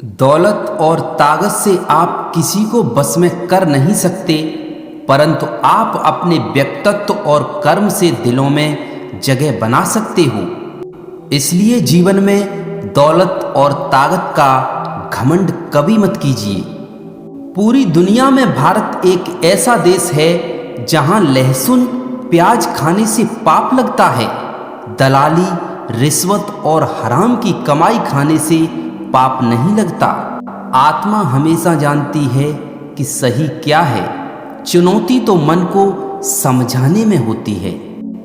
दौलत और ताकत से आप किसी को बस में कर नहीं सकते, परंतु आप अपने व्यक्तित्व और कर्म से दिलों में जगह बना सकते हो। इसलिए जीवन में दौलत और ताकत का घमंड कभी मत कीजिए। पूरी दुनिया में भारत एक ऐसा देश है जहां लहसुन प्याज खाने से पाप लगता है, दलाली, रिश्वत और हराम की कमाई खाने से पाप नहीं लगता। आत्मा हमेशा जानती है कि सही क्या है। चुनौती तो मन को समझाने में होती है।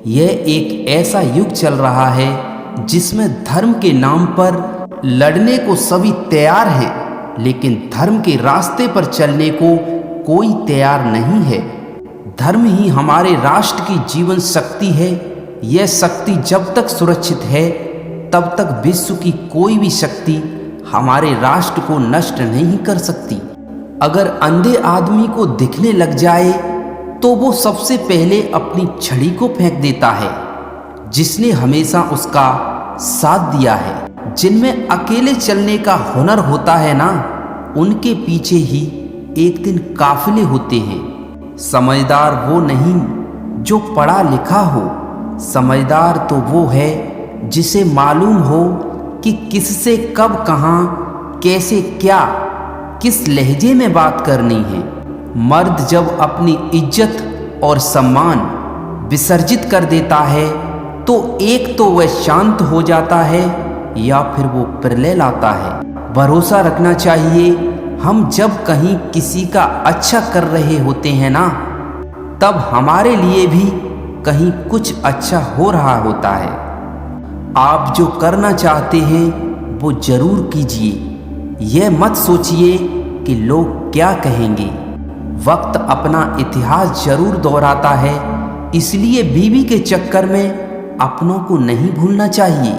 यह एक ऐसा युग चल रहा है जिसमें धर्म के नाम पर लड़ने को सभी तैयार हैं, लेकिन धर्म के रास्ते पर चलने को कोई तैयार नहीं है। धर्म ही हमारे राष्ट्र की जीवन शक्ति है। यह शक्ति जब तक सुरक्षित है तब तक विश्व की कोई भी शक्ति हमारे राष्ट्र को नष्ट नहीं कर सकती। अगर अंधे आदमी को दिखने लग जाए तो वो सबसे पहले अपनी छड़ी को फेंक देता है, जिसने हमेशा उसका साथ दिया है। जिनमें अकेले चलने का हुनर होता है ना, उनके पीछे ही एक दिन काफिले होते हैं। समझदार वो नहीं जो पढ़ा लिखा हो, समझदार तो वो है जिसे मालूम हो कि किससे कब कहाँ कैसे क्या किस लहजे में बात करनी है। मर्द जब अपनी इज्जत और सम्मान विसर्जित कर देता है तो एक तो वह शांत हो जाता है या फिर वो प्रलय लाता है। भरोसा रखना चाहिए, हम जब कहीं किसी का अच्छा कर रहे होते हैं ना, तब हमारे लिए भी कहीं कुछ अच्छा हो रहा होता है। आप जो करना चाहते हैं वो जरूर कीजिए। यह मत सोचिए कि लोग क्या कहेंगे। वक्त अपना इतिहास जरूर दोहराता है, इसलिए बीवी के चक्कर में अपनों को नहीं भूलना चाहिए।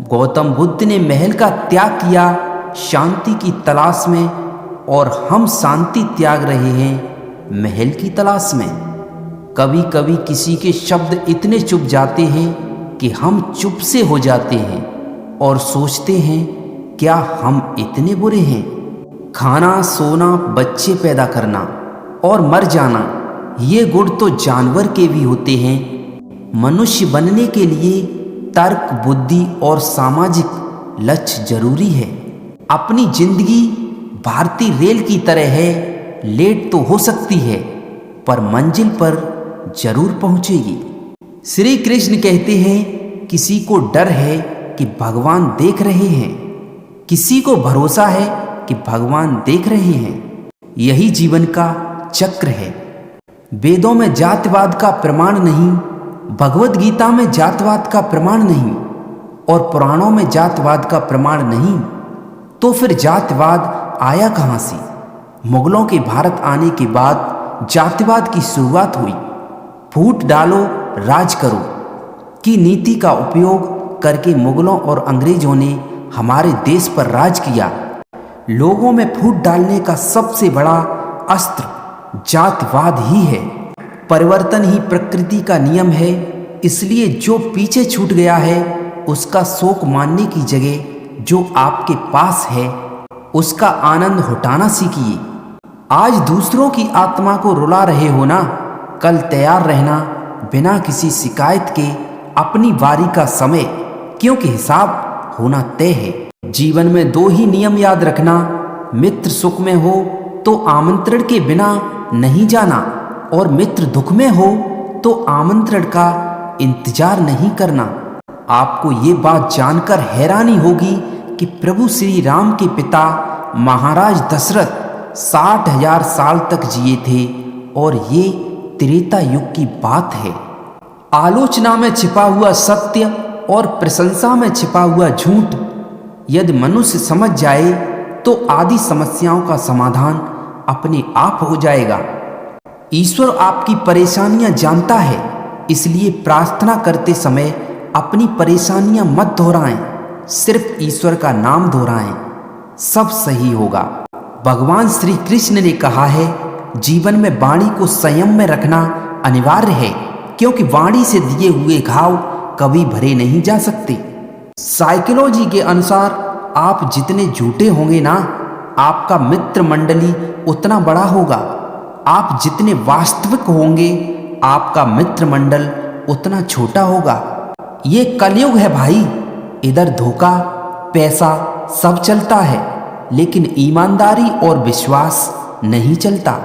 गौतम बुद्ध ने महल का त्याग किया शांति की तलाश में, और हम शांति त्याग रहे हैं महल की तलाश में। कभी कभी किसी के शब्द इतने चुप जाते हैं कि हम चुप से हो जाते हैं और सोचते हैं क्या हम इतने बुरे हैं। खाना, सोना, बच्चे पैदा करना और मर जाना, ये गुण तो जानवर के भी होते हैं। मनुष्य बनने के लिए तर्क, बुद्धि और सामाजिक लक्ष्य जरूरी है। अपनी जिंदगी भारतीय रेल की तरह है, लेट तो हो सकती है पर मंजिल पर जरूर पहुंचेगी। श्री कृष्ण कहते हैं किसी को डर है कि भगवान देख रहे हैं, किसी को भरोसा है कि भगवान देख रहे हैं। यही जीवन का चक्र है। वेदों में जातिवाद का प्रमाण नहीं, भगवत गीता में जातिवाद का प्रमाण नहीं और पुराणों में जातिवाद का प्रमाण नहीं, तो फिर जातिवाद आया कहां से? मुगलों के भारत आने के बाद जातिवाद की शुरुआत हुई। फूट डालो, राज करो की नीति का उपयोग करके मुगलों और अंग्रेजों ने हमारे देश पर राज किया। लोगों में फूट डालने का सबसे बड़ा अस्त्र जातिवाद ही है। परिवर्तन ही प्रकृति का नियम है, इसलिए जो पीछे छूट गया है उसका शोक मानने की जगह जो आपके पास है उसका आनंद उठाना सीखिए। आज दूसरों की आत्मा को रुला रहे हो ना, कल तैयार रहना बिना किसी शिकायत के अपनी बारी का समय, क्योंकि हिसाब होना तय है। जीवन में दो ही नियम याद रखना, मित्र सुख में हो तो आमंत्रण के बिना नहीं जाना, और मित्र दुख में हो तो आमंत्रण का इंतजार नहीं करना। आपको ये बात जानकर हैरानी होगी कि प्रभु श्री राम के पिता महाराज दशरथ 60,000 साल तक जिए थे, और ये त्रेता युग की बात है। आलोचना में छिपा हुआ सत्य और प्रशंसा में छिपा हुआ झूठ यदि मनुष्य समझ जाए तो आदि समस्याओं का समाधान अपने आप हो जाएगा। ईश्वर आपकी परेशानियां जानता है, इसलिए प्रार्थना करते समय अपनी परेशानियां मत दोहराएं, सिर्फ ईश्वर का नाम दोहराएं, सब सही होगा। भगवान श्री कृष्ण ने कहा है जीवन में वाणी को संयम में रखना अनिवार्य है, क्योंकि वाणी से दिए हुए घाव कभी भरे नहीं जा सकते। साइकोलॉजी के अनुसार आप जितने झूठे होंगे ना, आपका मित्र मंडली उतना बड़ा होगा। आप जितने वास्तविक होंगे, आपका मित्र मंडल उतना छोटा होगा। ये कलयुग है भाई। इधर धोखा, पैसा सब चलता है, लेकिन ईमानदारी और विश्वास नहीं चलता।